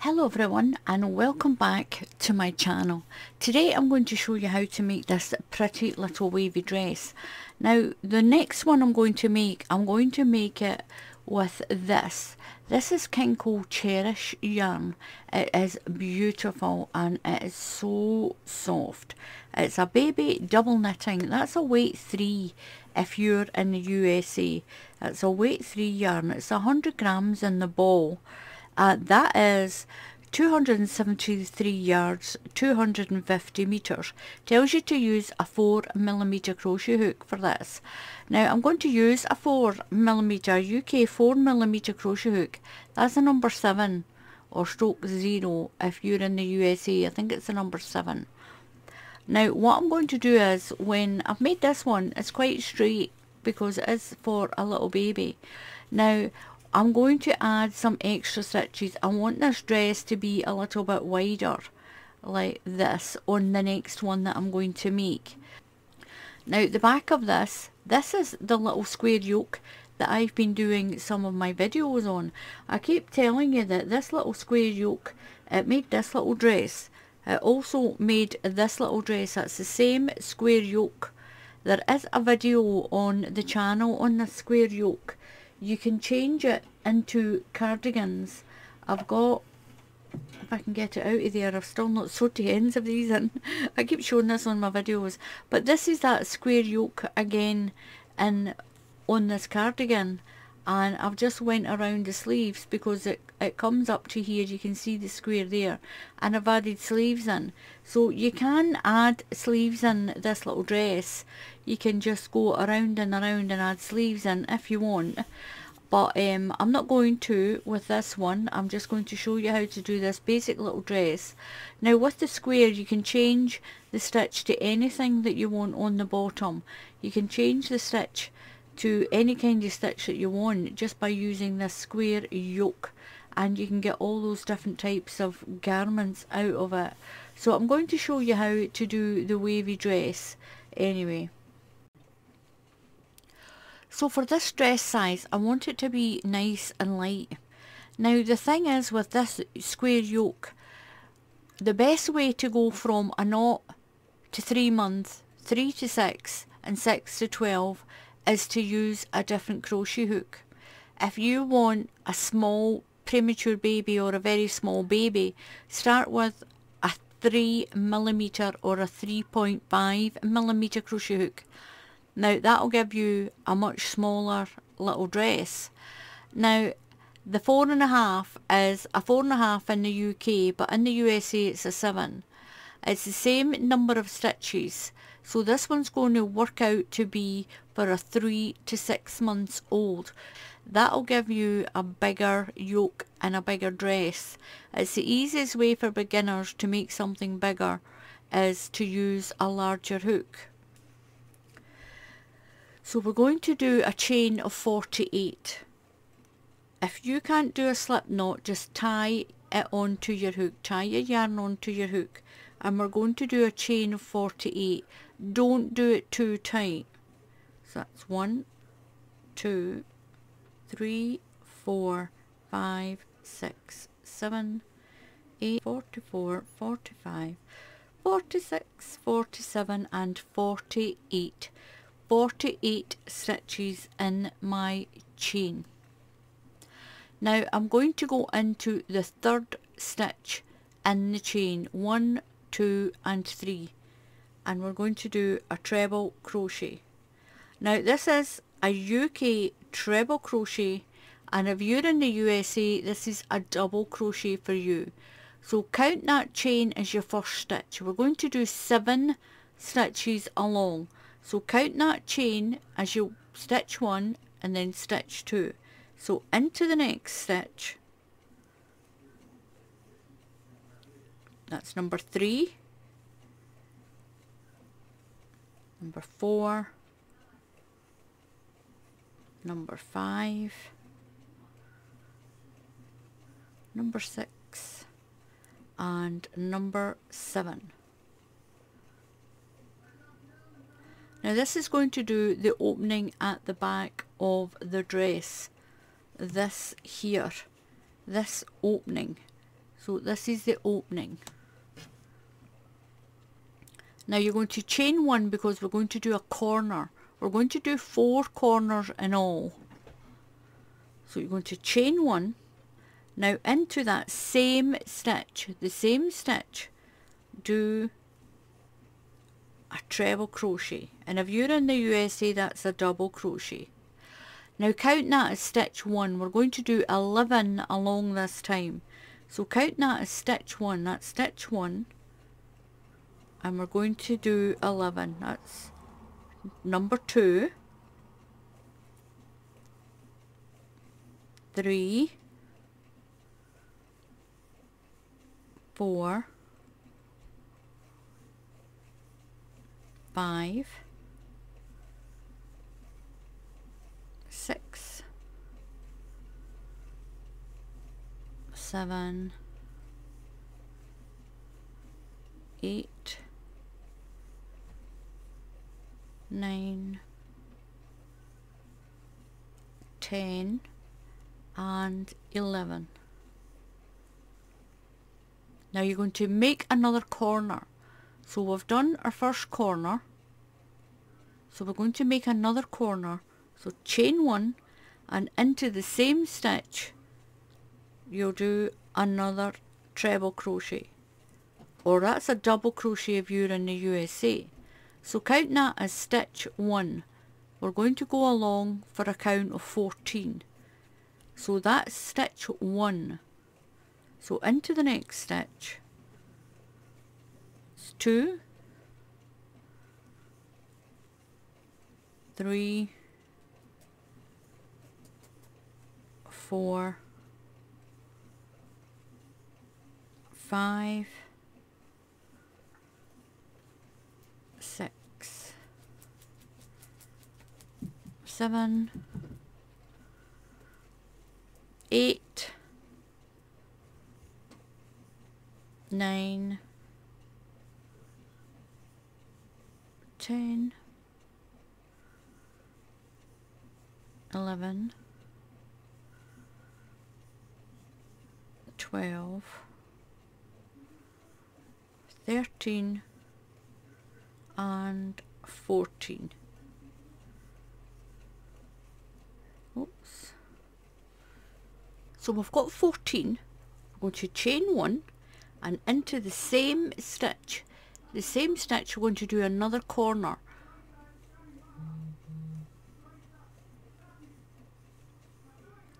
Hello everyone and welcome back to my channel. Today I'm going to show you how to make this pretty little wavy dress. Now the next one I'm going to make it with this. This is Kindle Cherish yarn. It is beautiful and it is so soft. It's a baby double knitting. That's a weight 3 if you're in the USA. It's a weight 3 yarn. It's 100 grams in the ball. That is 273 yards, 250 meters. Tells you to use a 4mm crochet hook for this. Now I'm going to use a 4mm UK 4mm crochet hook. That's a number 7 or stroke 0 if you're in the USA. I think it's a number 7. Now what I'm going to do is, when I've made this one, it's quite straight because it is for a little baby. Now I'm going to add some extra stitches. I want this dress to be a little bit wider like this on the next one that I'm going to make. Now the back of this is the little square yoke that I've been doing some of my videos on. I keep telling you that this little square yoke, it made this little dress. It also made this little dress. That's the same square yoke. There is a video on the channel on the square yoke. You can change it into cardigans. I've got, if I can get it out of there, I've still not sewed the ends of these in. I keep showing this on my videos. But this is that square yoke again on this cardigan. And I've just went around the sleeves because it comes up to here. You can see the square there. And I've added sleeves in. So you can add sleeves in this little dress. You can just go around and around and add sleeves in if you want. But I'm not going to with this one. I'm just going to show you how to do this basic little dress. Now with the square you can change the stitch to anything that you want on the bottom. You can change the stitch to any kind of stitch that you want just by using this square yoke, and you can get all those different types of garments out of it. So I'm going to show you how to do the wavy dress anyway. So for this dress size I want it to be nice and light. Now the thing is with this square yoke, the best way to go from a knot to 3 months, 3 to 6 and 6 to 12 is to use a different crochet hook. If you want a small premature baby or a very small baby, start with a 3mm or a 3.5mm crochet hook. Now that'll give you a much smaller little dress. Now the 4.5 is a 4.5 in the UK, but in the USA it's a 7. It's the same number of stitches. So this one's going to work out to be for a 3 to 6 months old. That'll give you a bigger yoke and a bigger dress. It's the easiest way for beginners to make something bigger is to use a larger hook. So we're going to do a chain of 48. If you can't do a slip knot, just tie it onto your hook. Tie your yarn onto your hook. And we're going to do a chain of 48. Don't do it too tight. So that's 1, 2, 3, 4, 5, 6, 7, 8, 44, 45, 46, 47 and 48. 48 stitches in my chain. Now I'm going to go into the third stitch in the chain, 1, 2 and 3, and we're going to do a treble crochet. Now this is a UK treble crochet, and if you're in the USA this is a double crochet for you. So count that chain as your first stitch. We're going to do 7 stitches along. So count that chain as your stitch 1 and then stitch 2. So into the next stitch. That's number 3, number 4, number 5, number 6 and number 7. Now this is going to do the opening at the back of the dress. This here, this opening. So this is the opening. Now you're going to chain 1 because we're going to do a corner. We're going to do 4 corners in all. So you're going to chain 1. Now into that same stitch, the same stitch, do a treble crochet. And if you're in the USA, that's a double crochet. Now count that as stitch 1. We're going to do 11 along this time. So count that as stitch 1. That's stitch 1. And we're going to do 11. That's number 2. 3. 4. 5. 6. 7. 8. 9. 10 and 11. Now you're going to make another corner. So we've done our first corner. So we're going to make another corner. So chain 1 and into the same stitch you'll do another treble crochet. Or that's a double crochet if you're in the USA. So count that as stitch 1. We're going to go along for a count of 14. So that's stitch 1. So into the next stitch. It's 2, 3, 4, 5, 6, 7, 8, 9, 10, 11, 12, 13 and 14. Oops. So we've got 14. We're going to chain 1 and into the same stitch. The same stitch, we're going to do another corner.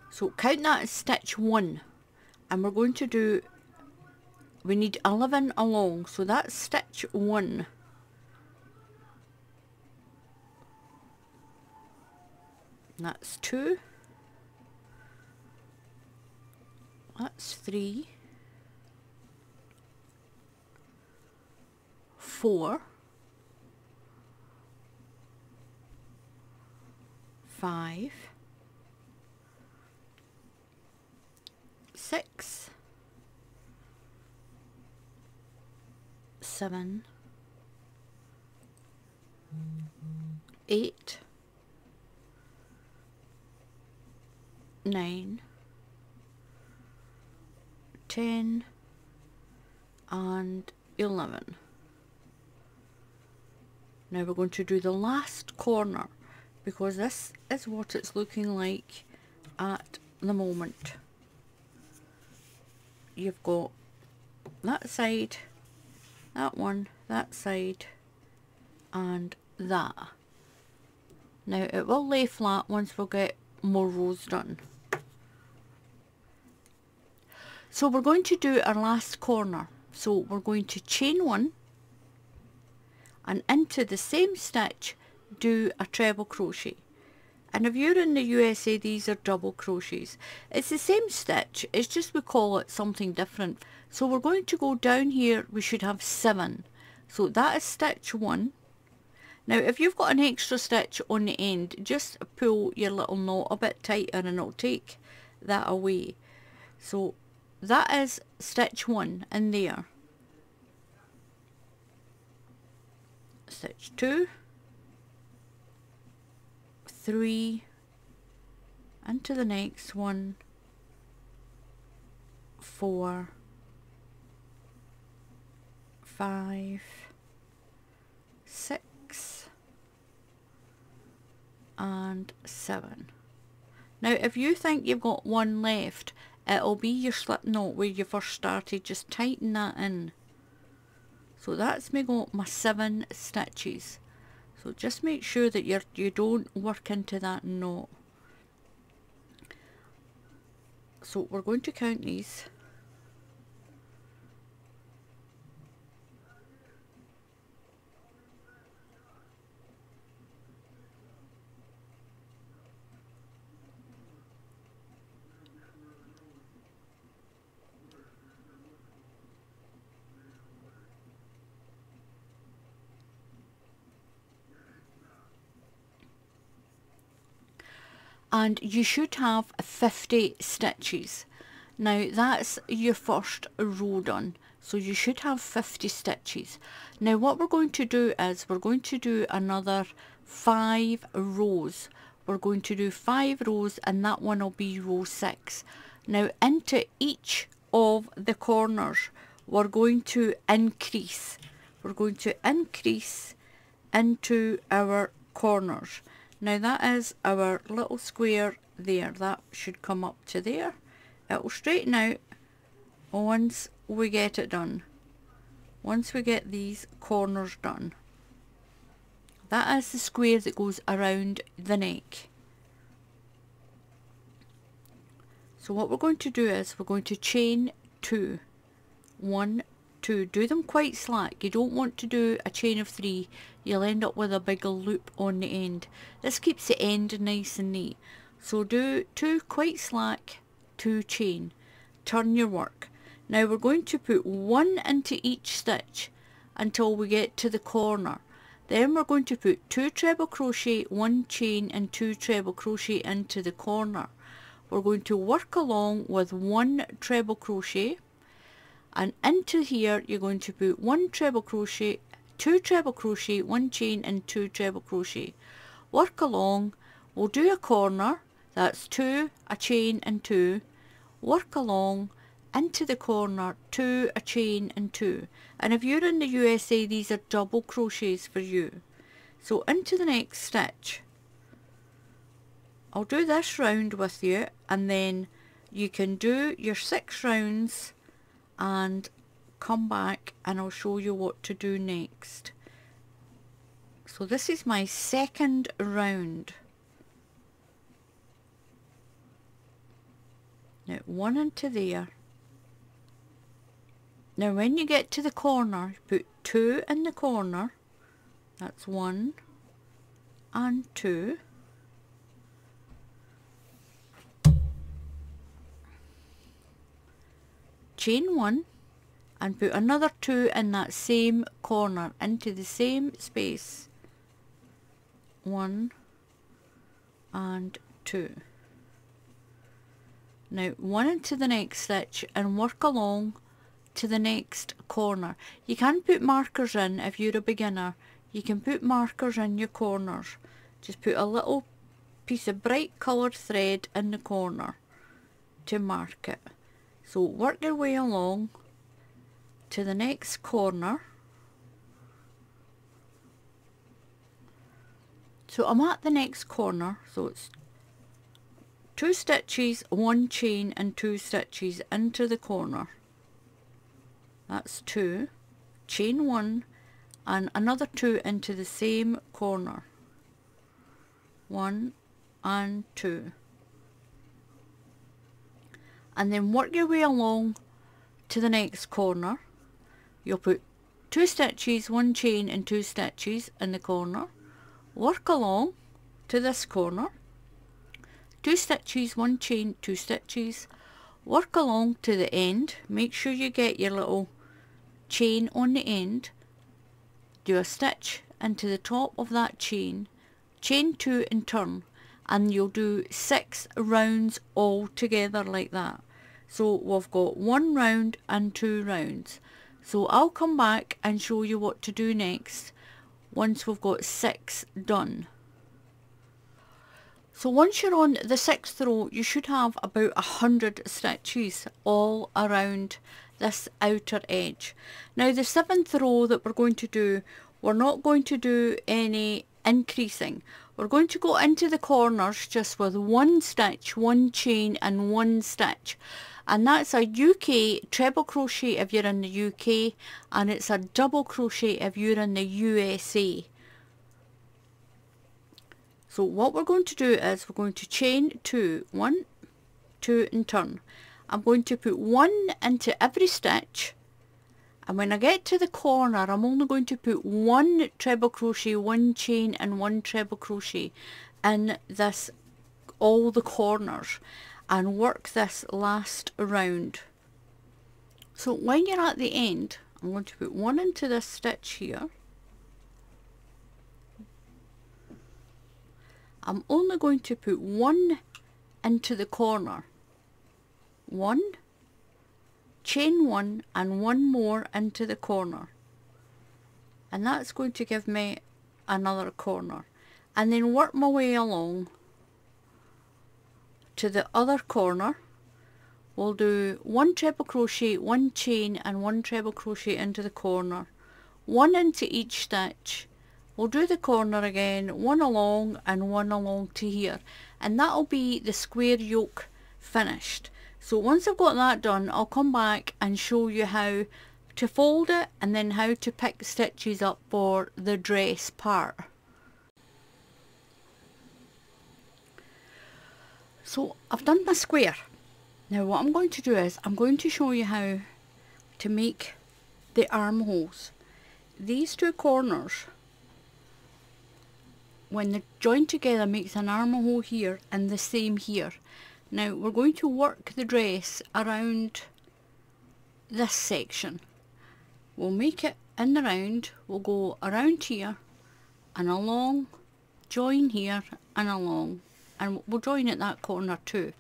So count that as stitch 1. And we're going to do, we need 11 along. So that's stitch 1. That's 2. That's 3. 4. 5. 6. 7. 8. 9. 10 and 11. Now we're going to do the last corner because this is what it's looking like at the moment. You've got that side, that one, that side and that. Now it will lay flat once we get more rows done. So we're going to do our last corner. So we're going to chain 1 and into the same stitch do a treble crochet. And if you're in the USA, these are double crochets. It's the same stitch, it's just we call it something different. So we're going to go down here, we should have 7. So that is stitch 1. Now if you've got an extra stitch on the end, just pull your little knot a bit tighter and it'll take that away. So that is stitch 1 in there. Stitch 2, 3, into the next one, 4, 5, 6 and 7. Now if you think you've got one left, it'll be your slip knot where you first started. Just tighten that in. So that's me got my 7 stitches. So just make sure that you don't work into that knot. So we're going to count these. And you should have 50 stitches. Now that's your first row done, so you should have 50 stitches. Now what we're going to do is we're going to do another 5 rows. We're going to do 5 rows, and that one will be row 6. Now into each of the corners we're going to increase. We're going to increase into our corners. Now that is our little square there. That should come up to there. It will straighten out once we get it done. Once we get these corners done. That is the square that goes around the neck. So what we're going to do is we're going to chain 2. 1, 2. Do them quite slack. You don't want to do a chain of 3. You'll end up with a big loop on the end. This keeps the end nice and neat. So do 2 quite slack, 2 chain. Turn your work. Now we're going to put 1 into each stitch until we get to the corner. Then we're going to put 2 treble crochet, 1 chain and 2 treble crochet into the corner. We're going to work along with 1 treble crochet, and into here you're going to put 1 treble crochet, 2 treble crochet, 1 chain and 2 treble crochet. Work along. We'll do a corner. That's 2, a chain and 2. Work along into the corner, 2, a chain and 2. And if you're in the USA, these are double crochets for you. So into the next stitch. I'll do this round with you, and then you can do your 6 rounds and come back and I'll show you what to do next. So this is my second round. Now 1 into there. Now when you get to the corner, put 2 in the corner. That's 1 and 2. Chain 1 and put another 2 in that same corner into the same space. 1 and 2. Now 1 into the next stitch and work along to the next corner. You can put markers in if you're a beginner. You can put markers in your corners. Just put a little piece of bright coloured thread in the corner to mark it. So work your way along to the next corner. So I'm at the next corner, so it's 2 stitches, 1 chain and 2 stitches into the corner. That's 2, chain 1 and another 2 into the same corner. 1 and 2. And then work your way along to the next corner. You'll put 2 stitches, 1 chain and 2 stitches in the corner. Work along to this corner. 2 stitches, 1 chain, 2 stitches. Work along to the end. Make sure you get your little chain on the end. Do a stitch into the top of that chain. Chain 2 and turn. And you'll do 6 rounds all together like that. So we've got 1 round and 2 rounds. So I'll come back and show you what to do next once we've got 6 done. So once you're on the 6th row, you should have about 100 stitches all around this outer edge. Now the 7th row that we're going to do, we're not going to do any increasing. We're going to go into the corners just with one stitch, one chain and one stitch. And that's a UK treble crochet if you're in the UK, and it's a double crochet if you're in the USA. So what we're going to do is we're going to chain 2, 1, 2 and turn. I'm going to put 1 into every stitch, and when I get to the corner I'm only going to put 1 treble crochet, 1 chain and 1 treble crochet in this, all the corners, and work this last round. So when you're at the end, I'm going to put 1 into this stitch here. I'm only going to put 1 into the corner, 1, chain 1 and 1 more into the corner, and that's going to give me another corner, and then work my way along to the other corner. We'll do 1 treble crochet, 1 chain and 1 treble crochet into the corner, 1 into each stitch. We'll do the corner again, 1 along and 1 along to here, and that'll be the square yoke finished. So once I've got that done, I'll come back and show you how to fold it and then how to pick stitches up for the dress part. So I've done my square. Now what I'm going to do is I'm going to show you how to make the armholes. These 2 corners, when they're joined together, makes an armhole here and the same here. Now we're going to work the dress around this section. We'll make it in the round, we'll go around here and along, join here and along, and we'll join at that corner too.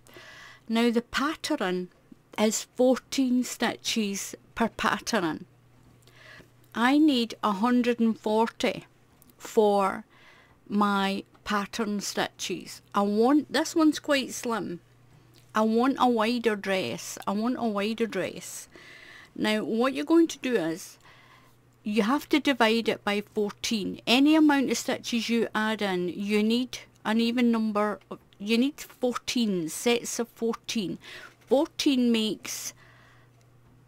Now the pattern is 14 stitches per pattern. I need 140 for my pattern stitches. I want, this one's quite slim, I want a wider dress, Now what you're going to do is you have to divide it by 14. Any amount of stitches you add in, you need an even number of, you need 14 sets of 14. 14 makes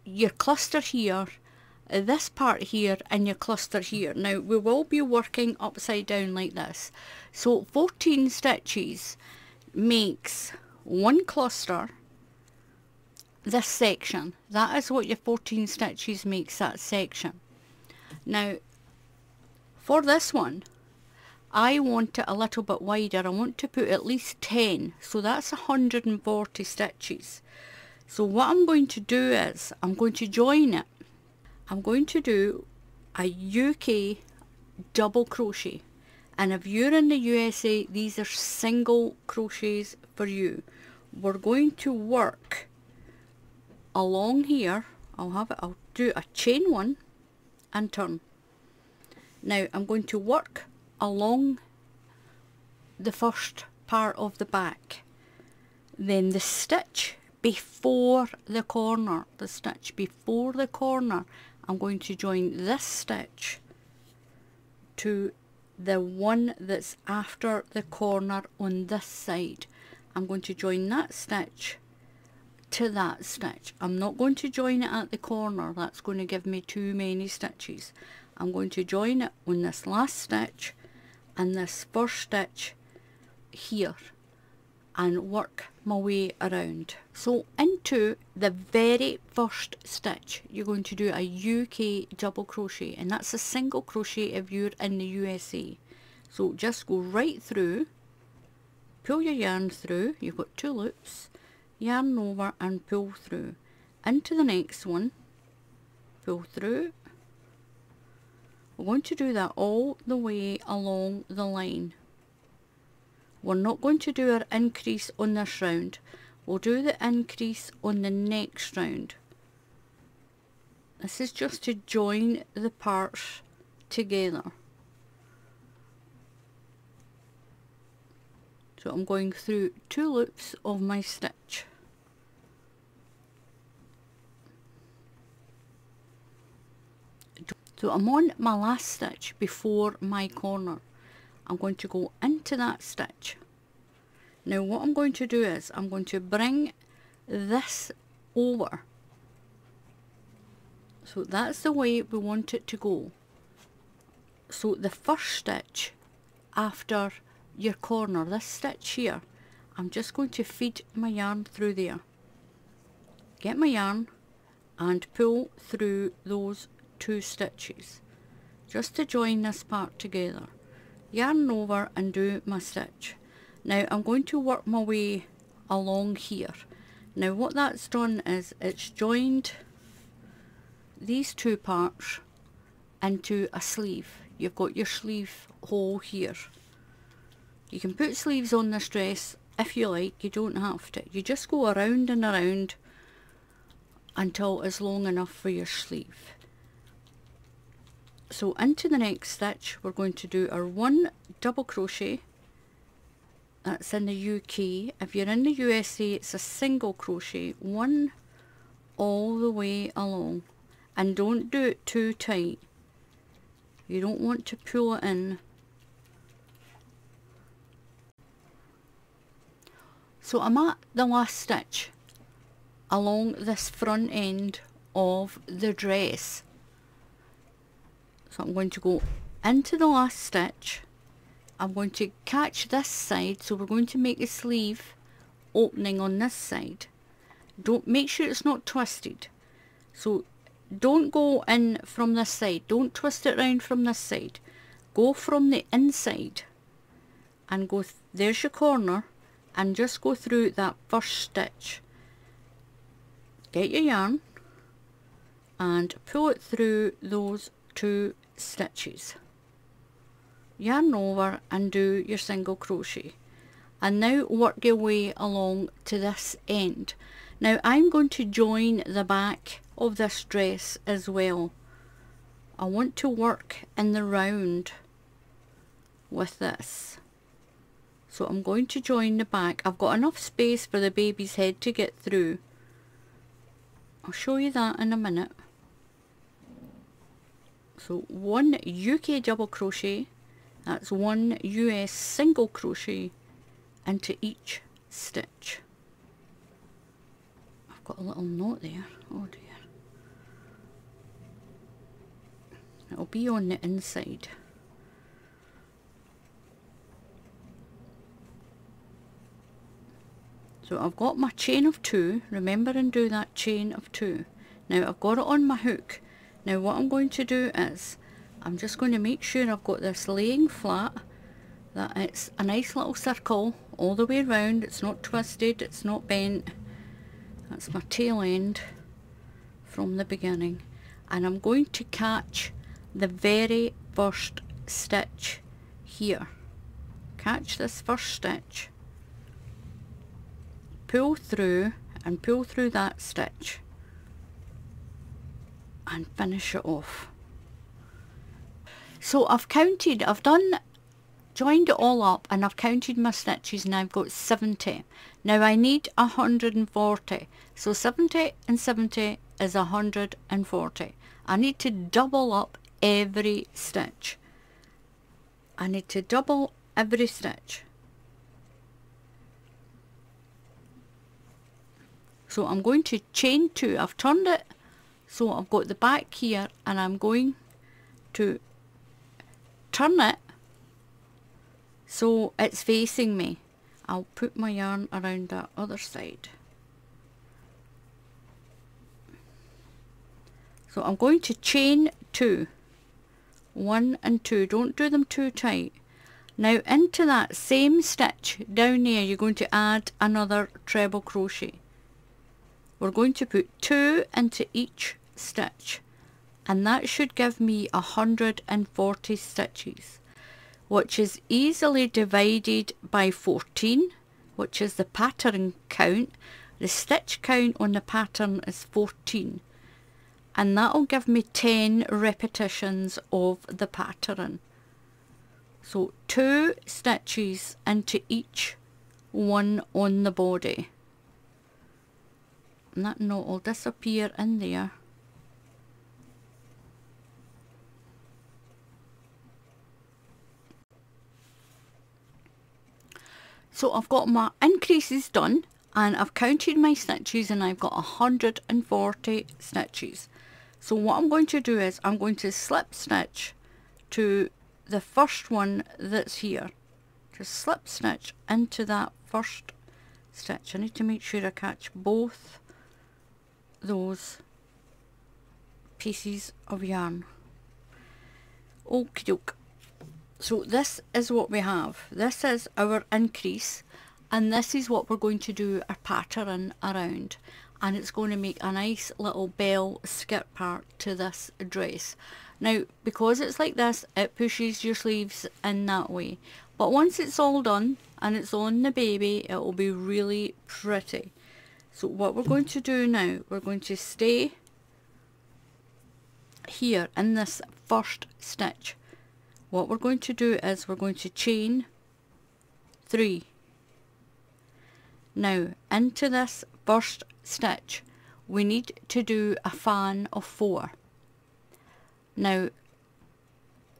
your cluster here, this part here and your cluster here. Now we will be working upside down like this, so 14 stitches makes one cluster, this section. That is what your 14 stitches makes, that section. Now for this one I want it a little bit wider. I want to put at least 10, so that's 140 stitches. So what I'm going to do is I'm going to join it. I'm going to do a UK double crochet, and if you're in the USA, these are single crochets for you. We're going to work along here. I'll do a chain 1 and turn. Now I'm going to work along the first part of the back, then the stitch before the corner, I'm going to join this stitch to the one that's after the corner on this side. I'm going to join that stitch to that stitch. I'm not going to join it at the corner, that's going to give me too many stitches. I'm going to join it on this last stitch and this first stitch here and work my way around. So into the very first stitch you're going to do a UK double crochet, and that's a single crochet if you're in the USA. So just go right through, pull your yarn through, you've got 2 loops, yarn over and pull through into the next one, pull through. We're going to do that all the way along the line. We're not going to do our increase on this round, we'll do the increase on the next round. This is just to join the parts together. So I'm going through 2 loops of my stitch. So I'm on my last stitch before my corner. I'm going to go into that stitch. Now what I'm going to do is I'm going to bring this over. So that's the way we want it to go. So the first stitch after your corner, this stitch here, I'm just going to feed my yarn through there. Get my yarn and pull through those 2 stitches just to join this part together. Yarn over and do my stitch. Now I'm going to work my way along here. Now what that's done is it's joined these 2 parts into a sleeve. You've got your sleeve hole here. You can put sleeves on this dress if you like, you don't have to. You just go around and around until it's long enough for your sleeve. So into the next stitch we're going to do our 1 double crochet. That's in the UK. If you're in the USA it's a single crochet, 1 all the way along, and don't do it too tight. You don't want to pull it in. So I'm at the last stitch along this front end of the dress. So I'm going to go into the last stitch. I'm going to catch this side, so we're going to make a sleeve opening on this side. Don't make sure it's not twisted. So don't go in from this side. Don't twist it round from this side. Go from the inside and go, there's your corner, and just go through that first stitch. Get your yarn and pull it through those 2 stitches. Yarn over and do your single crochet, and now work your way along to this end. Now I'm going to join the back of this dress as well. I want to work in the round with this, so I'm going to join the back. I've got enough space for the baby's head to get through. I'll show you that in a minute. So 1 UK double crochet, that's 1 US single crochet into each stitch. I've got a little knot there, oh dear. It'll be on the inside. So I've got my chain of 2, remember, and do that chain of 2. Now I've got it on my hook. Now what I'm going to do is, I'm just going to make sure I've got this laying flat, that it's a nice little circle all the way around, it's not twisted, it's not bent. That's my tail end from the beginning. And I'm going to catch the very first stitch here. Catch this first stitch, pull through and pull through that stitch and finish it off. So I've counted, joined it all up, and I've counted my stitches, and I've got 70. Now I need 140, so 70 and 70 is 140. I need to double up every stitch. I need to double every stitch. So I'm going to chain 2. I've turned it so I've got the back here, and I'm going to turn it so it's facing me. I'll put my yarn around that other side. So I'm going to chain 2, 1 and 2, don't do them too tight. Now into that same stitch down there you're going to add another treble crochet. We're going to put 2 into each stitch, and that should give me 140 stitches, which is easily divided by 14, which is the pattern count. The stitch count on the pattern is 14, and that'll give me 10 repetitions of the pattern. So 2 stitches into each one on the body. And that knot will disappear in there. So I've got my increases done, and I've counted my stitches, and I've got 140 stitches. So what I'm going to do is I'm going to slip stitch to the first one that's here. Just slip stitch into that first stitch. I need to make sure I catch both those pieces of yarn. Okie doke. So this is what we have. This is our increase, and this is what we're going to do our pattern around, and it's going to make a nice little bell skirt part to this dress. Now because it's like this, it pushes your sleeves in that way, but once it's all done and it's on the baby, it will be really pretty. So what we're going to do now, we're going to stay here in this first stitch. What we're going to do is we're going to chain 3. Now into this first stitch we need to do a fan of 4. Now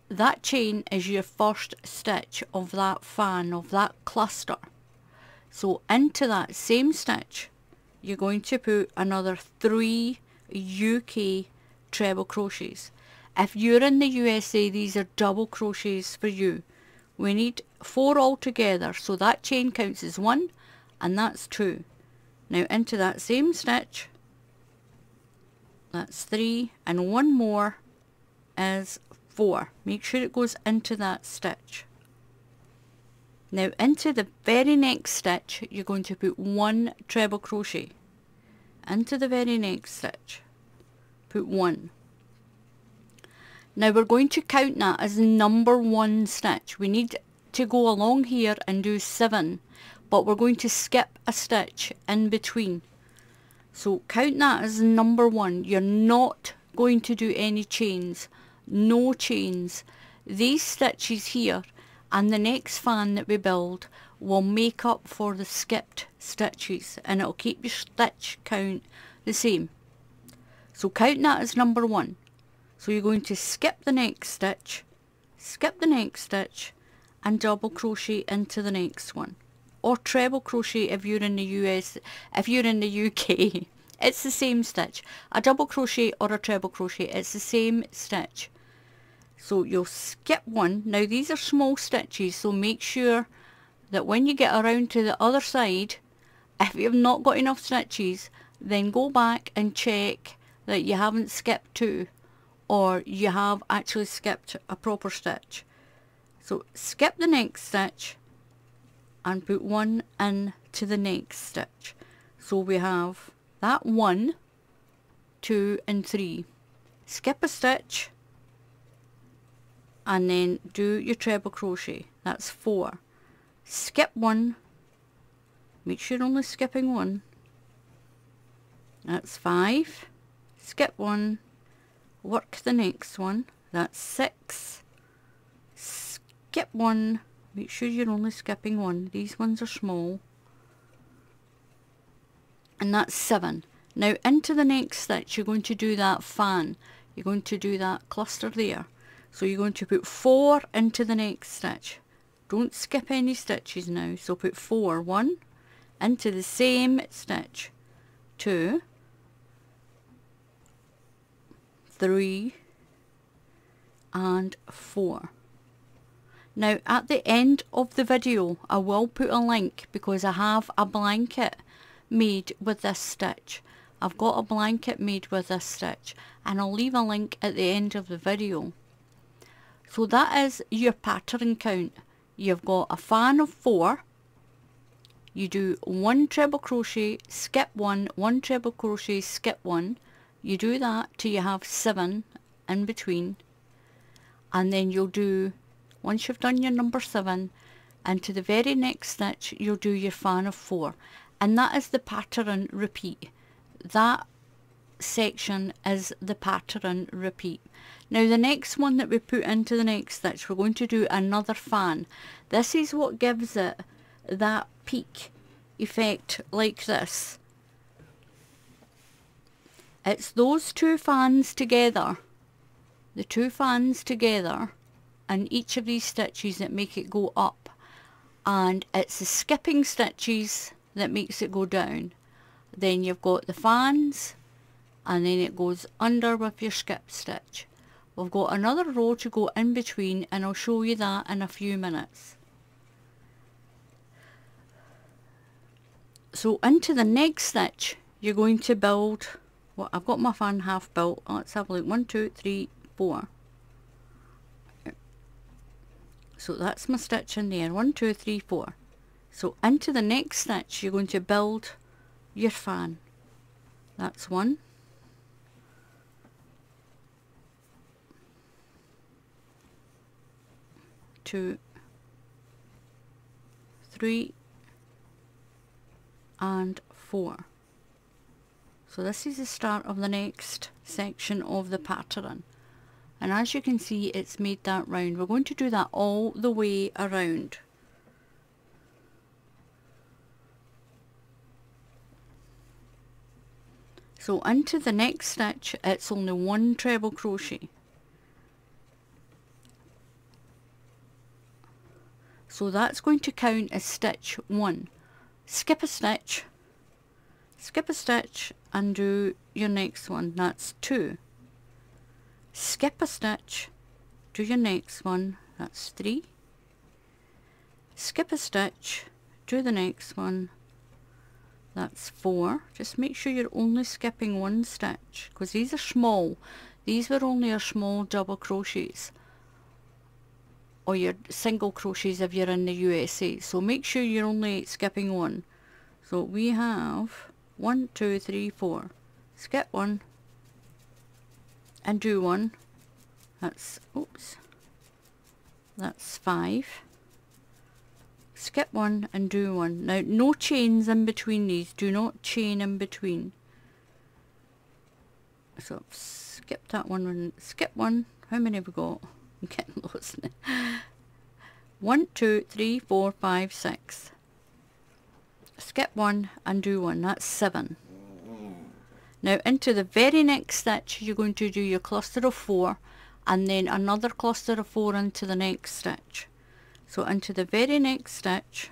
that chain is your first stitch of that fan, of that cluster. So into that same stitch you're going to put another 3 UK treble crochets. If you're in the USA, these are double crochets for you. We need 4 altogether, so that chain counts as 1, and that's 2. Now into that same stitch, that's 3, and 1 more is 4. Make sure it goes into that stitch. Now into the very next stitch, you're going to put 1 treble crochet. Into the very next stitch, put 1. Now we're going to count that as number 1 stitch. We need to go along here and do 7, but we're going to skip a stitch in between. So count that as number 1. You're not going to do any chains, no chains. These stitches here and the next fan that we build will make up for the skipped stitches, and it'll keep your stitch count the same. So count that as number 1. So you're going to skip the next stitch, skip the next stitch, and double crochet into the next one, or treble crochet if you're in the US. If you're in the UK, it's the same stitch. A double crochet or a treble crochet, it's the same stitch. So you'll skip 1. Now these are small stitches, so make sure that when you get around to the other side, if you've not got enough stitches, then go back and check that you haven't skipped 2, or you have actually skipped a proper stitch. So skip the next stitch and put 1 into the next stitch. So we have that 1, 2 and 3. Skip a stitch and then do your treble crochet. That's 4. Skip 1. Make sure you're only skipping 1. That's 5. Skip 1. Work the next one. That's 6. Skip 1. Make sure you're only skipping 1. These ones are small. And that's 7. Now into the next stitch you're going to do that fan. You're going to do that cluster there. So you're going to put 4 into the next stitch. Don't skip any stitches now. So put 4. 1 into the same stitch. 2, 3 and 4. Now at the end of the video I will put a link, because I have a blanket made with this stitch. I've got a blanket made with this stitch, and I'll leave a link at the end of the video. So that is your pattern count. You've got a fan of 4. You do 1 treble crochet, skip 1, 1 treble crochet, skip 1. You do that till you have 7 in between, and then you'll do, once you've done your number 7, into the very next stitch you'll do your fan of 4, and that is the pattern repeat. That section is the pattern repeat. Now the next one that we put into the next stitch, we're going to do another fan. This is what gives it that peak effect like this. It's those two fans together, the two fans together, and each of these stitches that make it go up, and it's the skipping stitches that makes it go down. Then you've got the fans, and then it goes under with your skip stitch. We've got another row to go in between, and I'll show you that in a few minutes. So into the next stitch you're going to build, well, I've got my fan half built. Let's have a look. 1, 2, 3, 4. So that's my stitch in there. 1, 2, 3, 4. So into the next stitch you're going to build your fan. That's 1, 2, 3, and 4. So this is the start of the next section of the pattern, and as you can see it's made that round. We're going to do that all the way around. So into the next stitch it's only 1 treble crochet. So that's going to count as stitch 1. Skip a stitch, and do your next one. That's 2. Skip a stitch, do your next one. That's 3. Skip a stitch, do the next one. That's 4. Just make sure you're only skipping 1 stitch, because these are small. These were only your small double crochets, or your single crochets if you're in the USA. So make sure you're only skipping 1. So we have 1, 2, 3, 4. Skip 1 and do 1. That's, oops, that's 5. Skip 1 and do 1. Now no chains in between these. Do not chain in between. So skip that one and skip 1. How many have we got? I'm getting lost now. 1, 2, 3, 4, 5, 6. Skip 1 and do 1. That's 7. Now into the very next stitch you're going to do your cluster of 4, and then another cluster of 4 into the next stitch. So into the very next stitch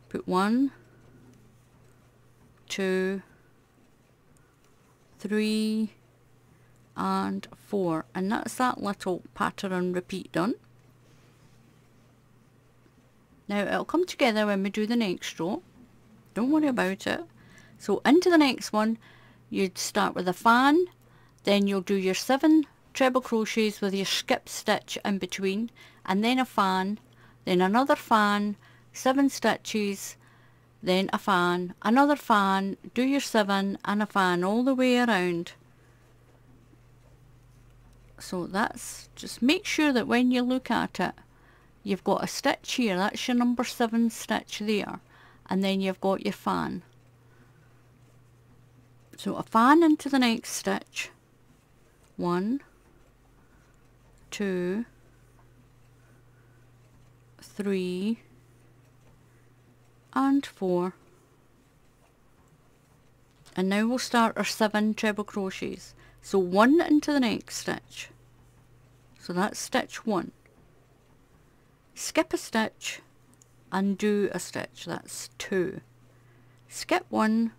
put 1, 2, 3 and 4, and that's that little pattern repeat done. Now it'll come together when we do the next row, don't worry about it. So into the next one you'd start with a fan, then you'll do your 7 treble crochets with your skip stitch in between, and then a fan, then another fan, 7 stitches, then a fan, another fan, do your 7 and a fan all the way around. So that's, just make sure that when you look at it you've got a stitch here, that's your number 7 stitch there, and then you've got your fan. So a fan into the next stitch, 1, 2, 3 and 4, and now we'll start our 7 treble crochets. So 1 into the next stitch, so that's stitch 1. Skip a stitch and do a stitch, that's 2. Skip 1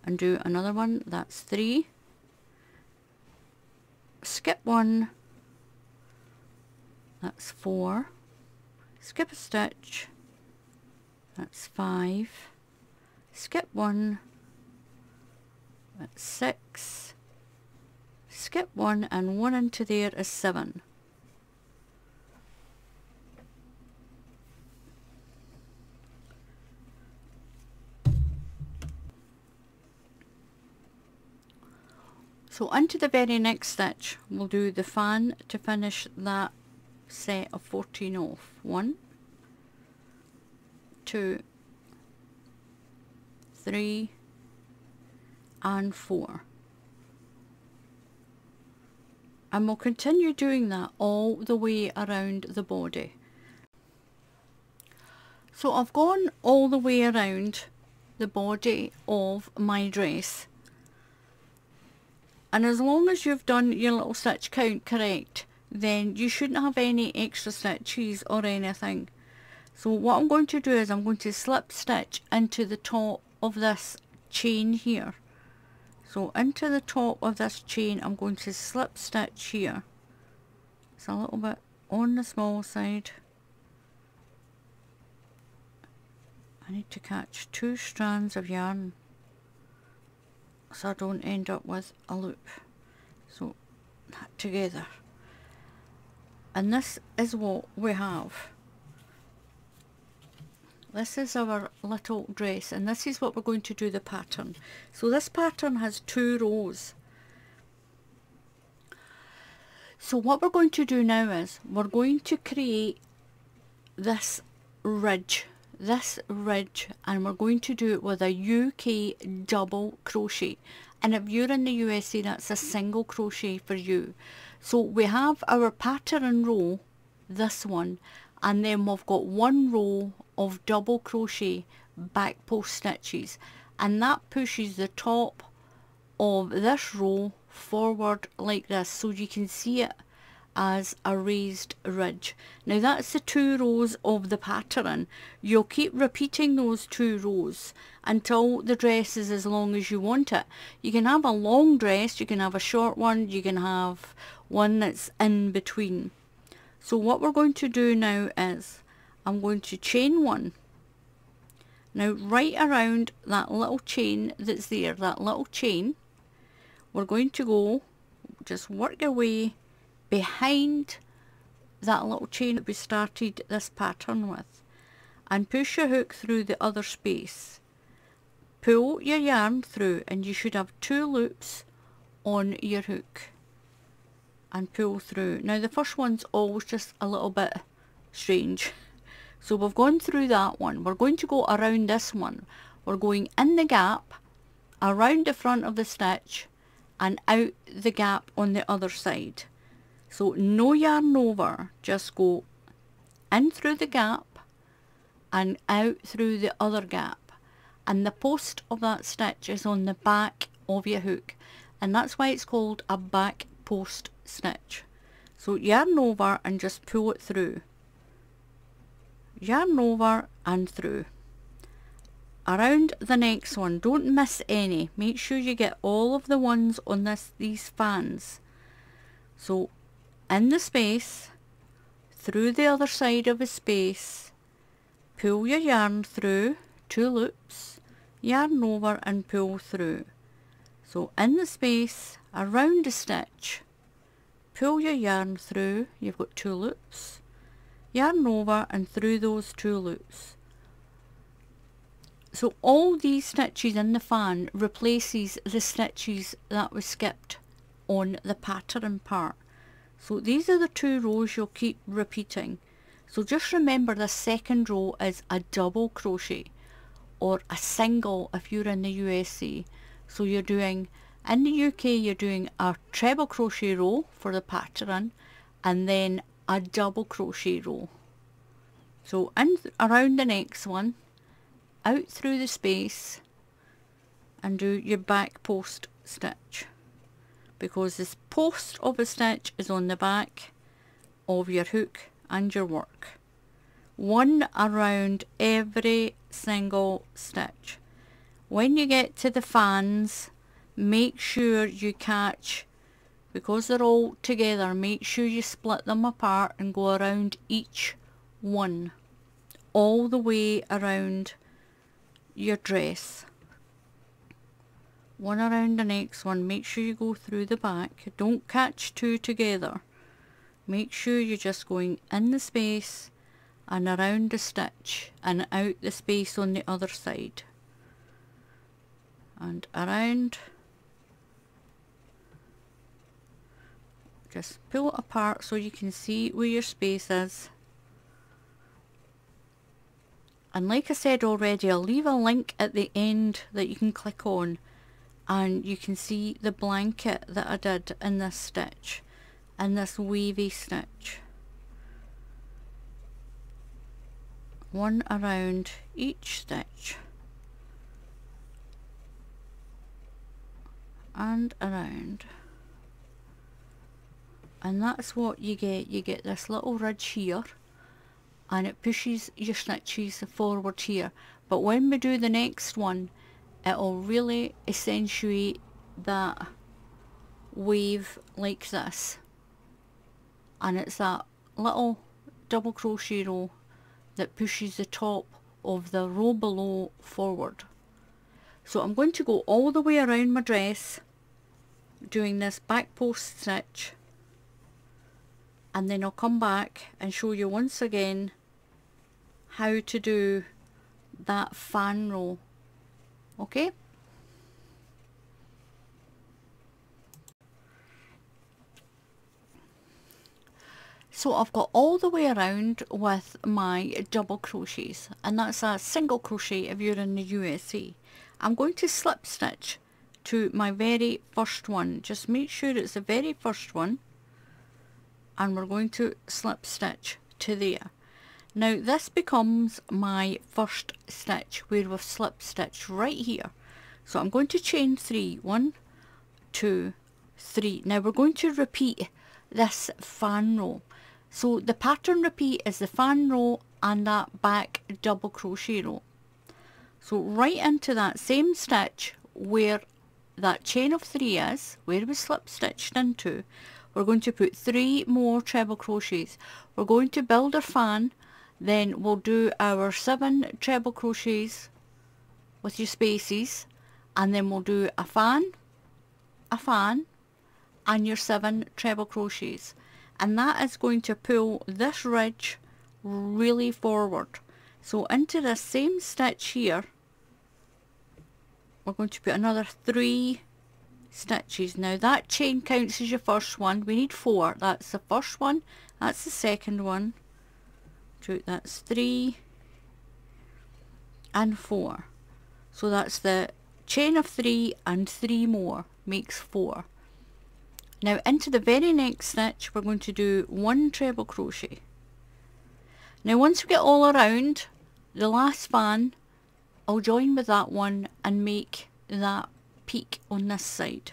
and do another one, that's 3. Skip 1, that's 4. Skip a stitch, that's 5. Skip 1, that's 6. Skip 1 and 1 into there is 7. So into the very next stitch we'll do the fan to finish that set of 14 off. 1, 2, 3 and 4, and we'll continue doing that all the way around the body. So I've gone all the way around the body of my dress, and as long as you've done your little stitch count correct, then you shouldn't have any extra stitches or anything. So what I'm going to do is I'm going to slip stitch into the top of this chain here. So into the top of this chain I'm going to slip stitch here. It's a little bit on the small side. I need to catch 2 strands of yarn so I don't end up with a loop. So that together. And this is what we have. This is our little dress, and this is what we're going to do the pattern. So this pattern has 2 rows. So what we're going to do now is we're going to create this ridge, and we're going to do it with a UK double crochet. And if you're in the USA, that's a single crochet for you. So we have our pattern row, this one, and then we've got 1 row of double crochet back post stitches, and that pushes the top of this row forward like this, so you can see it as a raised ridge. Now that's the 2 rows of the pattern. You'll keep repeating those 2 rows until the dress is as long as you want it. You can have a long dress, you can have a short one, you can have one that's in between. So what we're going to do now is I'm going to chain 1. Now right around that little chain that's there, that little chain, we're going to go, just work your way behind that little chain that we started this pattern with, and push your hook through the other space. Pull your yarn through, and you should have 2 loops on your hook, and pull through. Now the first one's always just a little bit strange. So we've gone through that one. We're going to go around this one. We're going in the gap, around the front of the stitch, and out the gap on the other side. So no yarn over, just go in through the gap and out through the other gap. And the post of that stitch is on the back of your hook, and that's why it's called a back post stitch. So yarn over and just pull it through. Yarn over and through. Around the next one, don't miss any. Make sure you get all of the ones on these fans. So in the space, through the other side of the space, pull your yarn through, 2 loops, yarn over and pull through. So in the space, around the stitch, pull your yarn through, you've got 2 loops, yarn over and through those 2 loops. So all these stitches in the fan replaces the stitches that we skipped on the pattern part. So these are the 2 rows you'll keep repeating. So just remember the second row is a double crochet, or a single if you're in the USA. So you're doing, in the UK you're doing a treble crochet row for the pattern, and then a double crochet row. So in around the next one, out through the space, and do your back post stitch, because this post of a stitch is on the back of your hook and your work. 1 around every single stitch. When you get to the fans, make sure you catch, because they're all together, make sure you split them apart and go around each one, all the way around your dress. 1 around the next one. Make sure you go through the back. Don't catch 2 together. Make sure you're just going in the space and around the stitch and out the space on the other side. And around. Just pull it apart so you can see where your space is. And like I said already, I'll leave a link at the end that you can click on, and you can see the blanket that I did in this stitch, in this wavy stitch. one around each stitch and around, and that's what you get. You get this little ridge here, and it pushes your stitches forward here. But when we do the next one, it'll really accentuate that wave like this, and it's that little double crochet row that pushes the top of the row below forward. So I'm going to go all the way around my dress doing this back post stitch, and then I'll come back and show you once again how to do that fan row. Okay? So I've got all the way around with my double crochets, and that's a single crochet if you're in the USA. I'm going to slip stitch to my very first one. Just make sure it's the very first one, and we're going to slip stitch to there. Now this becomes my first stitch where we've slip stitched right here. So I'm going to chain 3, 1, 2, 3. Now we're going to repeat this fan row. So the pattern repeat is the fan row and that back double crochet row. So right into that same stitch where that chain of 3 is, where we slip stitched into, we're going to put 3 more treble crochets. We're going to build our fan, then we'll do our 7 treble crochets with your spaces, and then we'll do a fan, and your 7 treble crochets. And that is going to pull this ridge really forward. So into the same stitch here, we're going to put another 3 stitches. Now that chain counts as your first one. We need 4. That's the first one, that's the second one, that's 3 and 4. So that's the chain of 3 and 3 more makes 4. Now into the very next stitch we're going to do 1 treble crochet. Now once we get all around the last fan, I'll join with that one and make that peak on this side.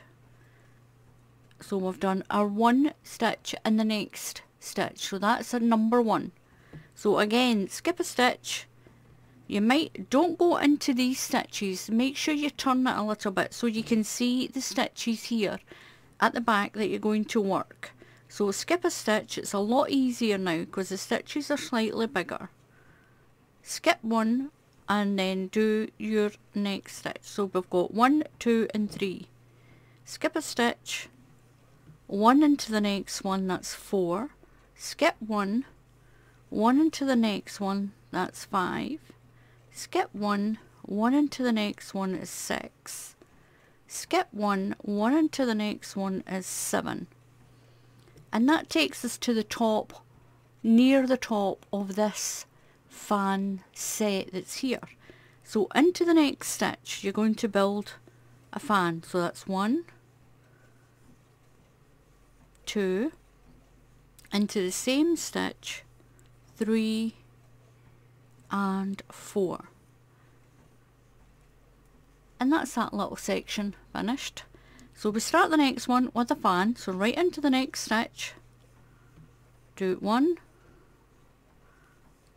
So we've done our 1 stitch in the next stitch, so that's a number 1. So again, skip a stitch. Don't go into these stitches, make sure you turn it a little bit so you can see the stitches here at the back that you're going to work. So skip a stitch. It's a lot easier now because the stitches are slightly bigger. Skip 1 and then do your next stitch. So we've got 1, 2 and 3. Skip a stitch, 1 into the next one, that's 4. Skip 1, 1 into the next one, that's 5. Skip 1, 1 into the next one is 6. Skip 1, 1 into the next one is 7. And that takes us to the top, near the top of this fan set that's here. So into the next stitch you're going to build a fan. So that's 1, 2, into the same stitch, 3 and 4. And that's that little section finished. So we start the next one with a fan. So right into the next stitch, do 1,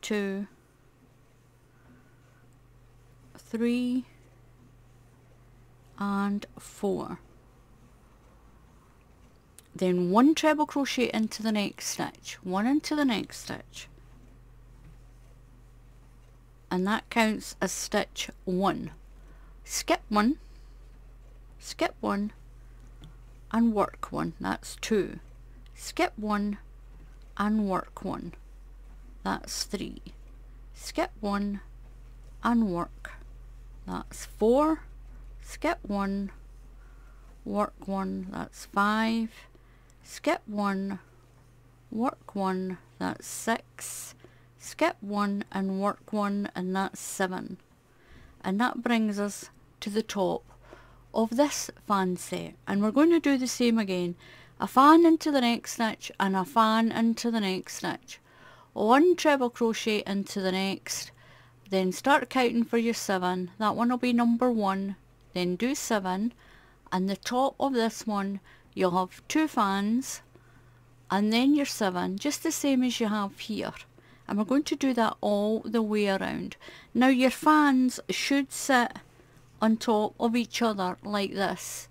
2, 3 and 4. Then 1 treble crochet into the next stitch, 1 into the next stitch, and that counts as stitch 1. Skip 1, skip 1 and work 1, that's 2. Skip 1 and work 1, that's 3. Skip 1 and work, that's 4. Skip 1, work 1, that's 5. Skip 1, work 1, that's 6. Skip 1 and work 1, and that's 7. And that brings us to the top of this fan set, and we're going to do the same again. A fan into the next stitch and a fan into the next stitch. 1 treble crochet into the next, then start counting for your 7. That one will be number 1, then do 7, and the top of this one you'll have 2 fans, and then your 7, just the same as you have here. And we're going to do that all the way around. Now your fans should sit on top of each other like this.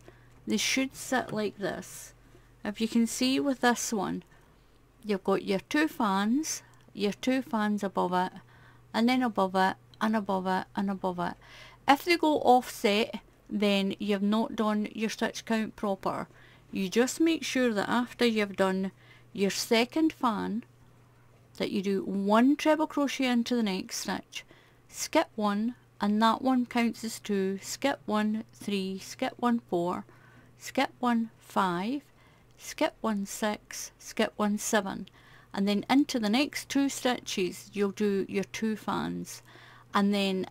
They should sit like this. If you can see with this one, you've got your 2 fans above it, and then above it, and above it, and above it. If they go offset, then you've not done your stitch count proper. You just make sure that after you've done your second fan, that you do 1 treble crochet into the next stitch, skip 1, and that one counts as 2, skip 1, 3, skip 1, 4, skip 1, 5, skip 1, 6, skip 1, 7, and then into the next 2 stitches you'll do your 2 fans, and then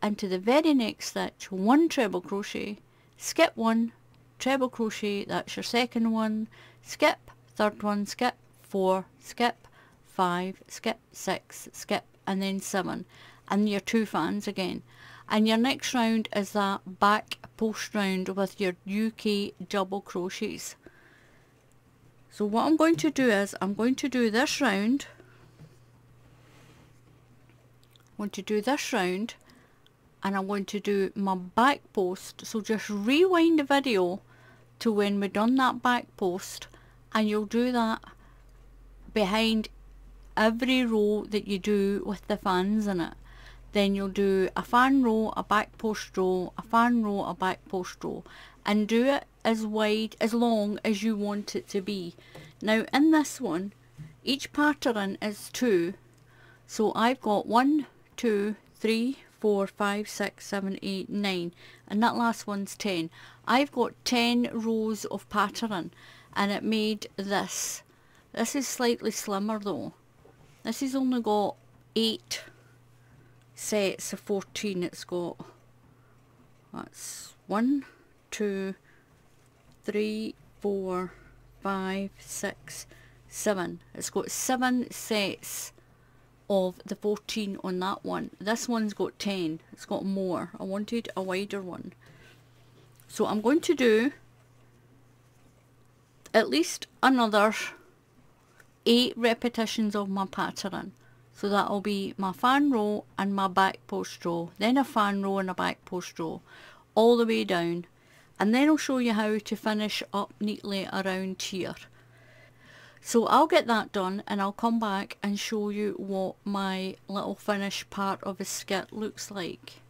into the very next stitch 1 treble crochet, skip 1, treble crochet, that's your second one, skip, third one, skip, 4, skip, 5, skip, 6, skip, and then 7, and your 2 fans again. And your next round is that back post round with your UK double crochets. So what I'm going to do is, I'm going to do this round, and I'm going to do my back post. So just rewind the video to when we've done that back post, and you'll do that behind every row that you do with the fans in it. Then you'll do a fan row, a back post row, a fan row, a back post row, and do it as wide, as long as you want it to be. Now in this one, each pattern is 2, so I've got 1, 2, 3, 4, 5, 6, 7, 8, 9, and that last one's 10. I've got 10 rows of pattern, and it made this. This is slightly slimmer though. This has only got 8 sets of 14. It's got, that's 1, 2, 3, 4, 5, 6, 7. It's got 7 sets of the 14 on that one. This one's got 10. It's got more. I wanted a wider one. So I'm going to do at least another 8 repetitions of my pattern. So that'll be my fan row and my back post row, then a fan row and a back post row, all the way down, and then I'll show you how to finish up neatly around here. So I'll get that done and I'll come back and show you what my little finished part of a skirt looks like.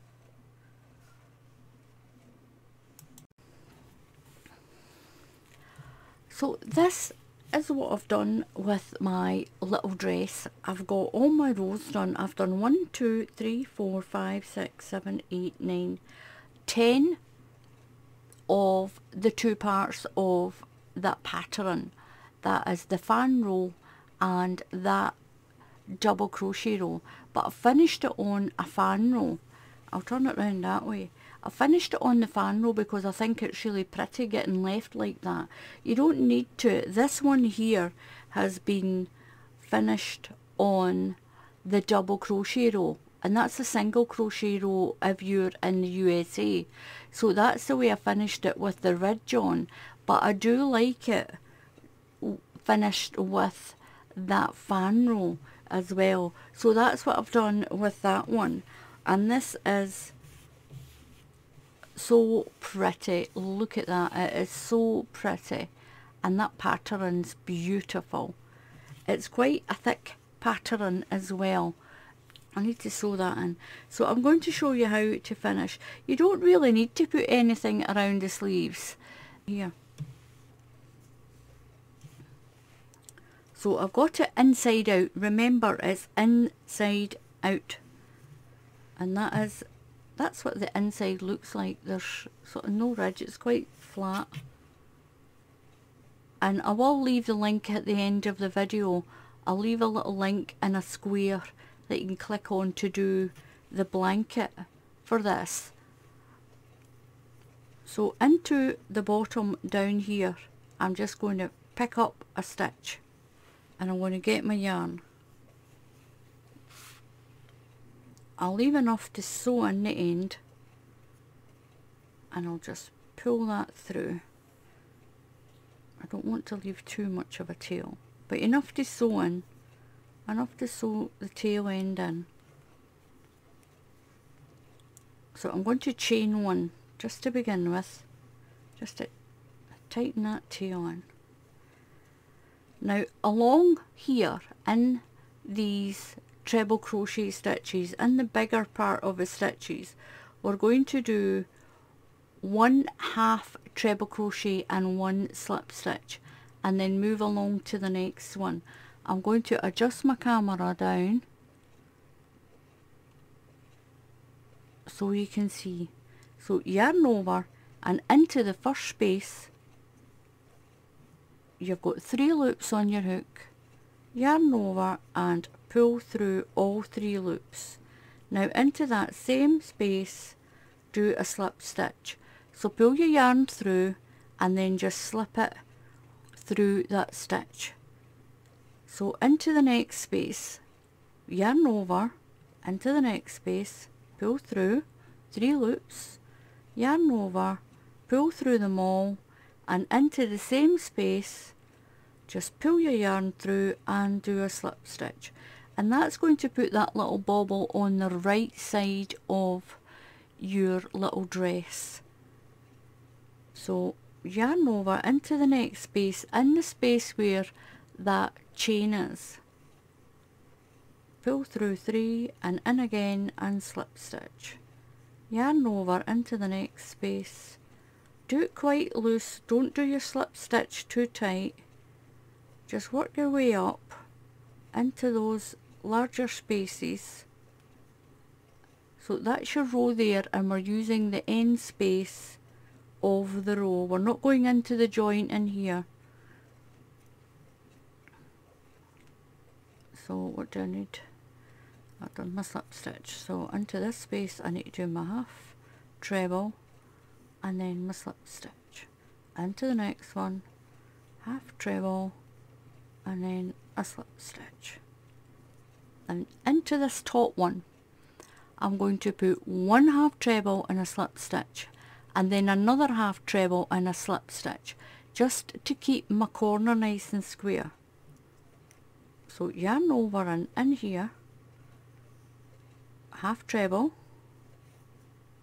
So this is what I've done with my little dress. I've got all my rows done. I've done 1, 2, 3, 4, 5, 6, 7, 8, 9, 10 of the 2 parts of that pattern. That is the fan row and that double crochet row. But I finished it on a fan row. I'll turn it round that way. I finished it on the fan row because I think it's really pretty getting left like that. You don't need to. This one here has been finished on the double crochet row, and that's a single crochet row if you're in the USA. So that's the way I finished it with the ridge on, but I do like it finished with that fan row as well. So that's what I've done with that one, and this is so pretty. Look at that, it is so pretty, and that pattern's beautiful. It's quite a thick pattern as well. I need to sew that in. So I'm going to show you how to finish. You don't really need to put anything around the sleeves here. So I've got it inside out. Remember, it's inside out, and that's what the inside looks like. There's sort of no ridge, it's quite flat. And I will leave the link at the end of the video. I'll leave a little link in a square that you can click on to do the blanket for this. So into the bottom down here, I'm just going to pick up a stitch, and I'm going to get my yarn. I'll leave enough to sew in the end, and I'll just pull that through. I don't want to leave too much of a tail, but enough to sew in, enough to sew the tail end in. So I'm going to chain one just to begin with, just to tighten that tail in. Now along here in these treble crochet stitches, in the bigger part of the stitches, we're going to do 1/2 treble crochet and 1 slip stitch, and then move along to the next one. I'm going to adjust my camera down so you can see. So yarn over and into the first space, you've got 3 loops on your hook, yarn over and pull through all 3 loops. Now into that same space, do a slip stitch. So pull your yarn through and then just slip it through that stitch. So into the next space, yarn over, into the next space, pull through 3 loops, yarn over, pull through them all, and into the same space, just pull your yarn through and do a slip stitch. And that's going to put that little bobble on the right side of your little dress. So yarn over into the next space, in the space where that chain is, pull through 3 and in again and slip stitch, yarn over into the next space, do it quite loose, don't do your slip stitch too tight, just work your way up into those larger spaces. So that's your row there, and we're using the end space of the row. We're not going into the joint in here. So what do I need? I've done my slip stitch. So into this space I need to do my half treble and then my slip stitch. Into the next one, half treble and then a slip stitch. And into this top one, I'm going to put 1/2 treble and a slip stitch, and then another half treble and a slip stitch, just to keep my corner nice and square. So yarn over and in here, half treble,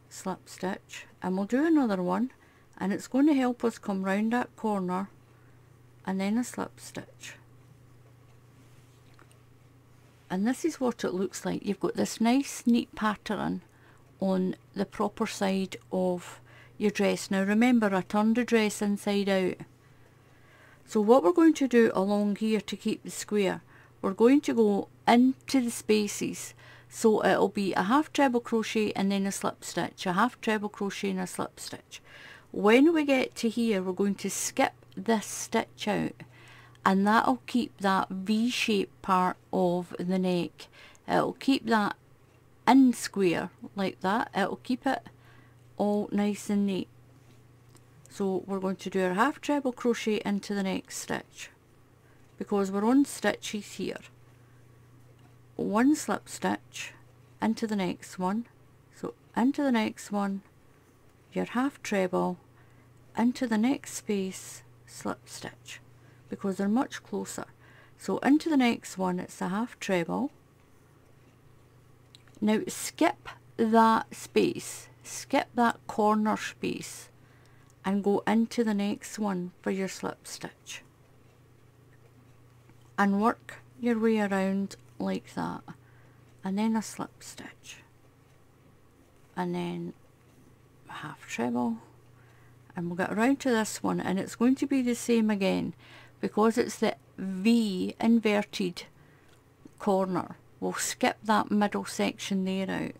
slip stitch, and we'll do another one, and it's going to help us come round that corner, and then a slip stitch. And this is what it looks like. You've got this nice neat pattern on the proper side of your dress. Now remember, I turned the dress inside out. So what we're going to do along here to keep the square, we're going to go into the spaces. So it'll be a half treble crochet and then a slip stitch, a half treble crochet and a slip stitch. When we get to here, we're going to skip this stitch out, and that'll keep that V-shaped part of the neck. It'll keep that in square like that. It'll keep it all nice and neat. So we're going to do our half treble crochet into the next stitch, because we're on stitches here. 1 slip stitch into the next one, so into the next one, your half treble, into the next space, slip stitch, because they're much closer. So into the next one, it's a half treble. Now skip that space, skip that corner space, and go into the next one for your slip stitch, and work your way around like that, and then a slip stitch, and then a half treble, and we'll get around to this one, and it's going to be the same again, because it's the V inverted corner. We'll skip that middle section there out.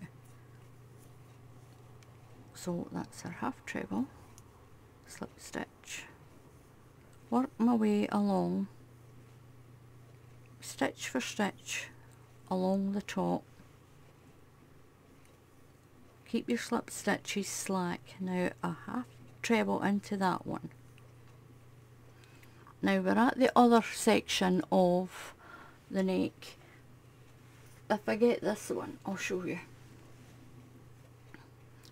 So that's our half treble, slip stitch, work my way along, stitch for stitch along the top. Keep your slip stitches slack. Now a half treble into that one. Now we're at the other section of the neck. If I get this one, I'll show you.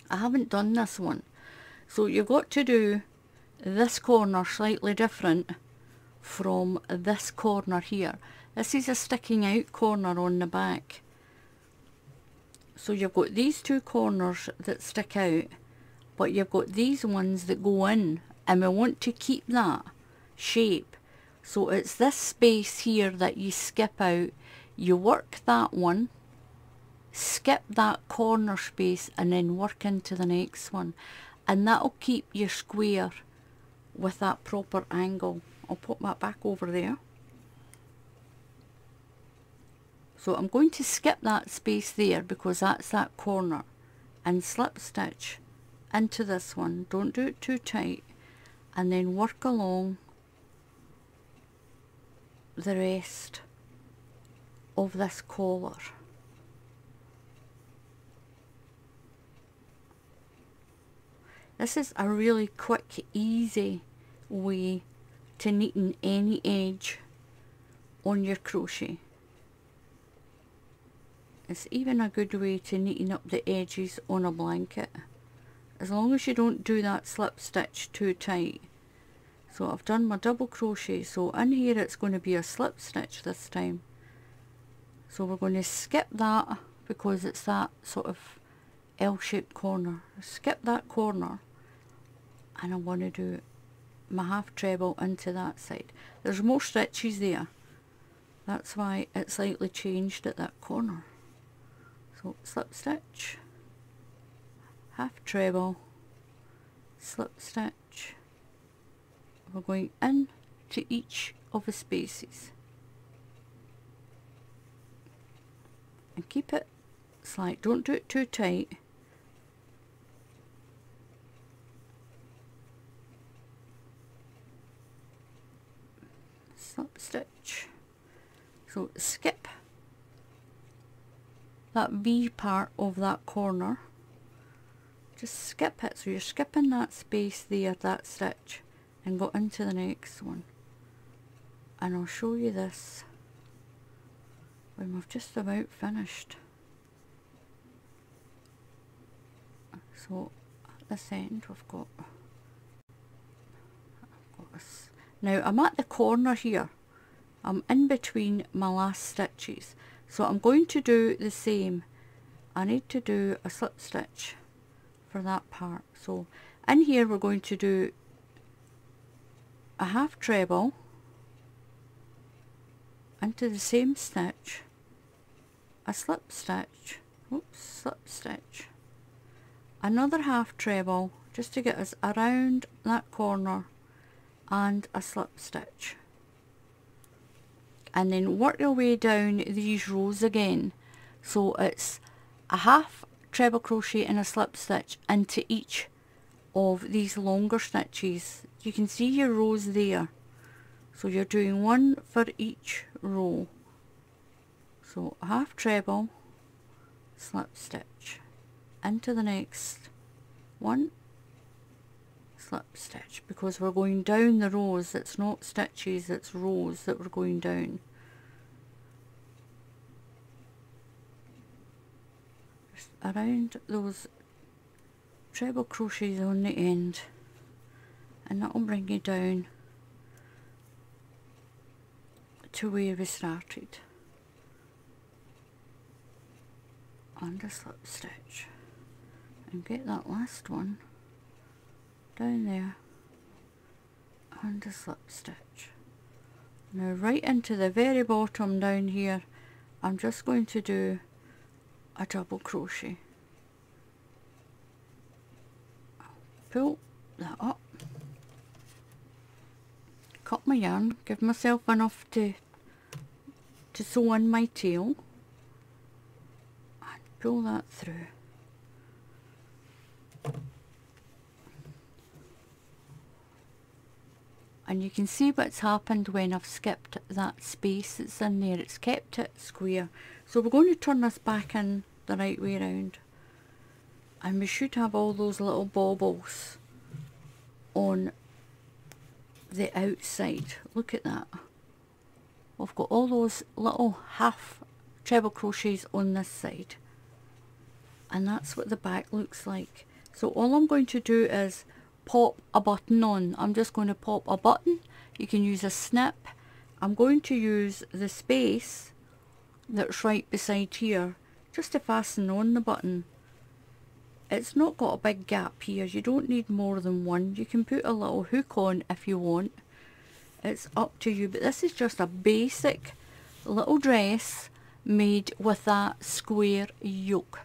I haven't done this one. So you've got to do this corner slightly different from this corner here. This is a sticking out corner on the back. So you've got these two corners that stick out, but you've got these ones that go in, and we want to keep that shape. So it's this space here that you skip out. You work that one, skip that corner space, and then work into the next one, and that'll keep your square with that proper angle. I'll put that back over there. So I'm going to skip that space there because that's that corner, and slip stitch into this one. Don't do it too tight, and then work along the rest of this collar. This is a really quick, easy way to neaten any edge on your crochet. It's even a good way to neaten up the edges on a blanket, as long as you don't do that slip stitch too tight. So I've done my double crochet, so in here it's going to be a slip stitch this time. So we're going to skip that because it's that sort of L-shaped corner. Skip that corner, and I want to do my half treble into that side. There's more stitches there, that's why it's slightly changed at that corner. So slip stitch, half treble, slip stitch. We're going in to each of the spaces and keep it slight. Don't do it too tight. Slip stitch. So skip that V part of that corner, just skip it. So you're skipping that space there, that stitch, and go into the next one. And I'll show you this when we've just about finished. So at this end we've got this. Now I'm at the corner here, I'm in between my last stitches, so I'm going to do the same. I need to do a slip stitch for that part. So in here we're going to do a half treble into the same stitch, a slip stitch, oops, slip stitch, another half treble just to get us around that corner, and a slip stitch, and then work your way down these rows again. So it's a half treble crochet and a slip stitch into each of these longer stitches. You can see your rows there, so you're doing one for each row. So a half treble, slip stitch into the next one, slip stitch, because we're going down the rows. It's not stitches, it's rows that we're going down. Just around those treble crochets on the end, and that will bring you down to where we started, and a slip stitch, and get that last one down there, and a slip stitch. Now right into the very bottom down here, I'm just going to do a double crochet. Pull that up, cut my yarn, give myself enough to sew in my tail, and pull that through. And you can see what's happened when I've skipped that space that's in there. It's kept it square. So we're going to turn this back in the right way around, and we should have all those little baubles on the outside. Look at that. We've got all those little half treble crochets on this side, and that's what the back looks like. So all I'm going to do is pop a button on. I'm just going to pop a button. You can use a snip. I'm going to use the space that's right beside here just to fasten on the button. It's not got a big gap here. You don't need more than one. You can put a little hook on if you want. It's up to you, but this is just a basic little dress made with that square yoke.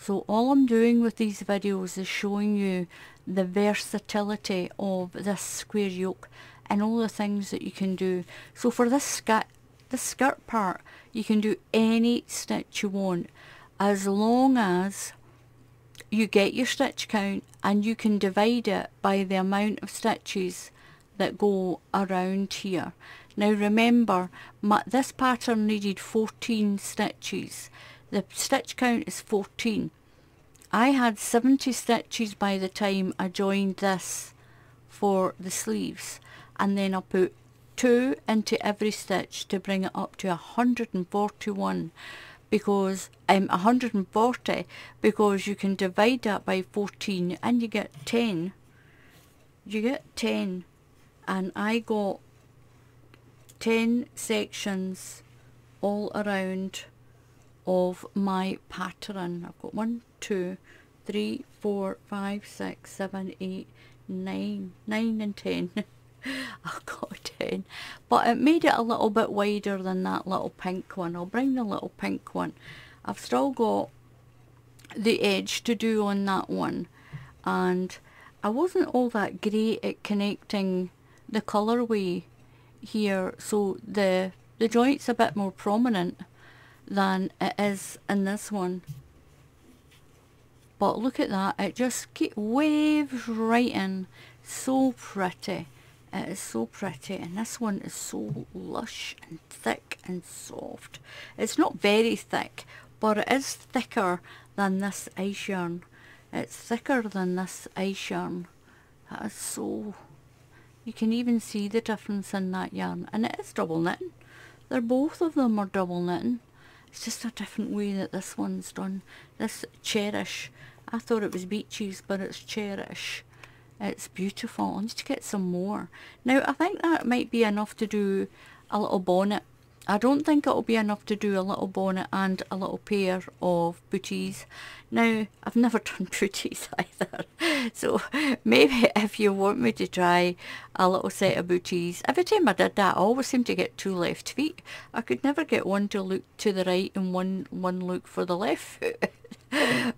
So all I'm doing with these videos is showing you the versatility of this square yoke and all the things that you can do. So for this skirt part, you can do any stitch you want as long as you get your stitch count and you can divide it by the amount of stitches that go around here. Now remember, this pattern needed 14 stitches. The stitch count is 14. I had 70 stitches by the time I joined this for the sleeves, and then I put 2 into every stitch to bring it up to 141, because 140, because you can divide that by 14 and you get 10. You get 10, and I got 10 sections all around of my pattern. I've got 1, 2, 3, 4, 5, 6, 7, 8, 9 and 10. I've got 10, but it made it a little bit wider than that little pink one. I'll bring the little pink one. I've still got the edge to do on that one, and I wasn't all that great at connecting the colourway here, so the joint's a bit more prominent than it is in this one. But look at that, it just waves right in. So pretty. It is so pretty, and this one is so lush and thick and soft. It's not very thick, but it is thicker than this ice yarn. It's thicker than this ice yarn. That is so... You can even see the difference in that yarn, and it is double knitting. Both of them are double knitting. It's just a different way that this one's done. This Cherish, I thought it was Beaches, but it's Cherish. It's beautiful. I need to get some more. Now I think that might be enough to do a little bonnet. I don't think it'll be enough to do a little bonnet and a little pair of booties. Now, I've never done booties either. So maybe if you want me to try a little set of booties. Every time I did that, I always seem to get 2 left feet. I could never get one to look to the right and one look for the left foot.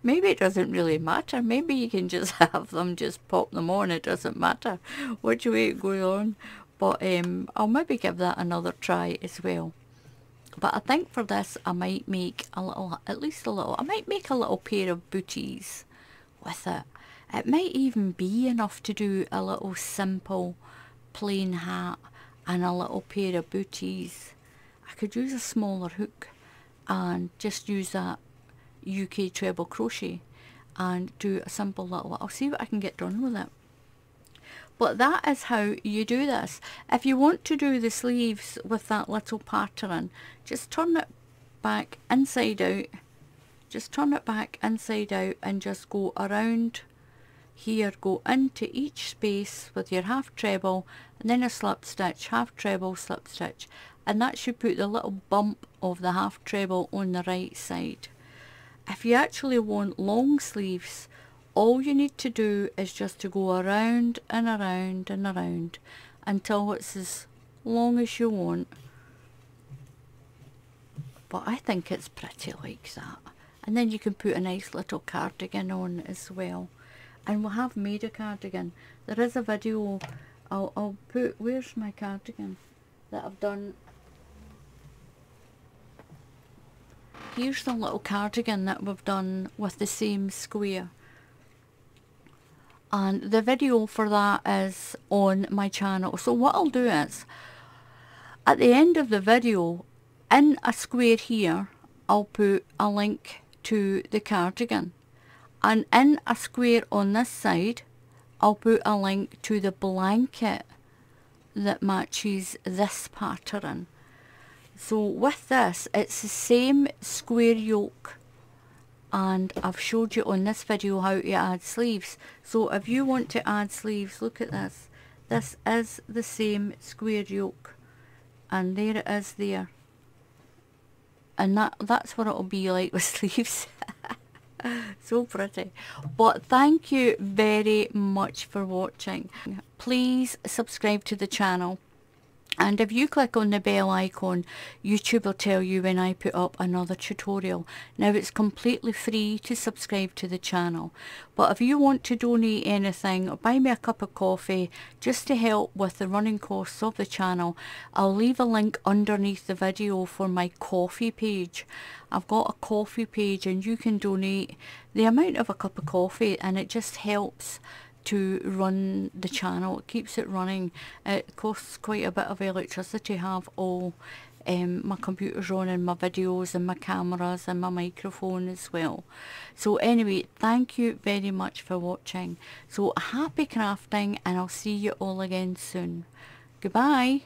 Maybe it doesn't really matter. Maybe you can just have them, just pop them on. It doesn't matter which way it goes on. But I'll maybe give that another try as well. But I think for this I might make a little, at least a little, I might make a little pair of booties with it. It might even be enough to do a little simple plain hat and a little pair of booties. I could use a smaller hook and just use that UK treble crochet and do a simple little, I'll see what I can get done with it. But that is how you do this. If you want to do the sleeves with that little pattern, just turn it back inside out. Just turn it back inside out and just go around here, go into each space with your half treble and then a slip stitch, half treble, slip stitch, and that should put the little bump of the half treble on the right side. If you actually want long sleeves, all you need to do is just to go around and around and around until it's as long as you want. But I think it's pretty like that. And then you can put a nice little cardigan on as well. And we have made a cardigan. There is a video, I'll put, where's my cardigan that I've done? Here's the little cardigan that we've done with the same square. And the video for that is on my channel. So what I'll do is, at the end of the video, in a square here, I'll put a link to the cardigan. And in a square on this side, I'll put a link to the blanket that matches this pattern. So with this, it's the same square yoke and I've showed you on this video how to add sleeves. So if you want to add sleeves, look at this. This is the same square yoke, and there it is there. And that's what it'll be like with sleeves. So pretty. But thank you very much for watching. Please subscribe to the channel, and if you click on the bell icon, YouTube will tell you when I put up another tutorial. Now, it's completely free to subscribe to the channel, but if you want to donate anything or buy me a cup of coffee just to help with the running costs of the channel, I'll leave a link underneath the video for my coffee page. I've got a coffee page, and you can donate the amount of a cup of coffee, and it just helps to run the channel. It keeps it running. It costs quite a bit of electricity to have all my computers on, and my videos and my cameras and my microphone as well. So anyway, thank you very much for watching. So happy crafting, and I'll see you all again soon. Goodbye.